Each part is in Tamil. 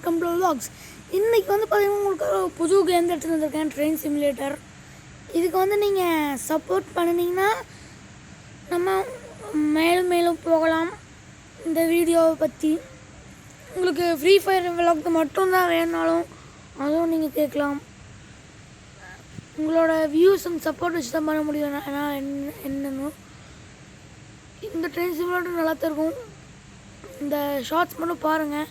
Welcome to vlogs. இன்றைக்கி வந்து பார்த்தீங்கன்னா உங்களுக்கு ஒரு புது கேம் எடுத்துகிட்டு வந்திருக்கேன், ட்ரெயின் சிமுலேட்டர். இதுக்கு வந்து நீங்கள் சப்போர்ட் பண்ணினீங்கன்னா நம்ம மேலும் மேலும் போகலாம். இந்த வீடியோவை பற்றி உங்களுக்கு ஃப்ரீ ஃபயர் விளாக் மட்டும்தான் வேணுனாலும் அதுவும் நீங்கள் கேட்கலாம். உங்களோட வியூஸ் அண்ட் சப்போர்ட் வச்சு தான் பண்ண முடியும். ஏன்னா என்னன்னு இந்த ட்ரெயின் சிமுலேட்டர் நல்லா தான் இருக்கும். இந்த ஷார்ட்ஸ் மட்டும் பாருங்கள்.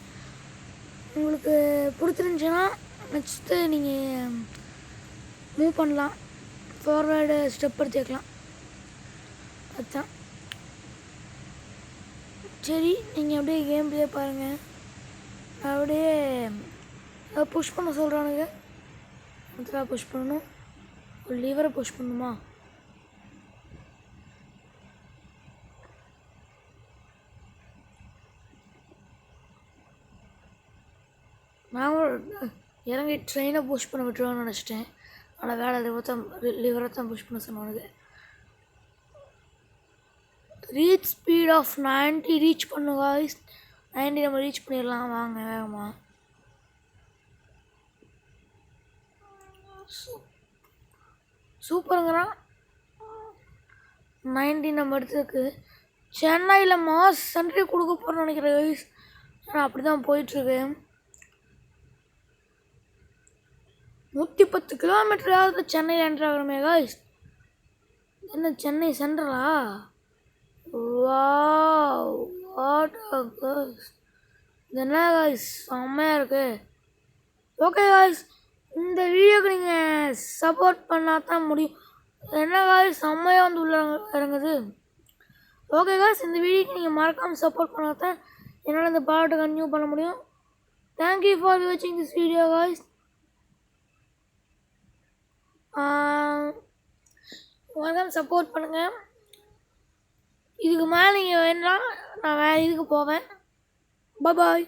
உங்களுக்கு பிடிச்சிருந்துச்சின்னா நெக்ஸ்ட்டு நீங்கள் மூவ் பண்ணலாம், ஃபார்வேர்டு ஸ்டெப் எடுத்துக்கலாம். அதுதான் சரி. நீங்கள் அப்படியே கேம் ப்ளே பாருங்கள். அப்படியே புஷ் பண்ண சொல்கிறானுங்க. அதில் புஷ் பண்ணணும், ஒரு லிவரை புஷ் பண்ணணுமா? நான் இறங்கி ட்ரெயினை புஷ் பண்ண விட்டுருவான்னு நினச்சிட்டேன். ஆனால் வேலை லிவரை தான் புஷ் பண்ண சொன்னானுங்க. ரீச் ஸ்பீட் ஆஃப் 90 ரீச் பண்ணுங்க. 90 நம்ம ரீச் பண்ணிடலாம். வாங்க வேகமாக. சூப்பருங்கிறான். 90 நம்ம எடுத்துருக்கு. சென்னையில் மாஸ் சென்ட்ரி கொடுக்க போகிறோன்னு நினைக்கிறேன் கைஸ். ஆனால் அப்படி தான் போயிட்டுருக்கு. 110 கிலோமீட்டராவது சென்னையில் என்ட்ரு ஆகிறோமே கைஸ். என்ன சென்னை சென்ட்ரலா? Wow, what a guys. இது என்ன கைஸ், செம்மையாக இருக்குது. ஓகே கைஸ், இந்த வீடியோக்கு நீங்கள் சப்போர்ட் பண்ணால் தான் முடியும். என்ன கைஸ், செம்மையாக வந்து உள்ள இறங்குது. ஓகே கைஸ், இந்த வீடியோக்கு நீங்கள் மறக்காமல் சப்போர்ட் பண்ணால் தான் என்னால் இந்த பாட்டை கன்டினியூ பண்ண முடியும். தேங்க்யூ ஃபார் வாட்சிங் திஸ் வீடியோ கைஸ். மறக்காமல் சப்போர்ட் பண்ணுங்கள். இதுக்கு மேலே நீங்கள் வேணும்னா நான் வேறு இதுக்கு போவேன். பாய்.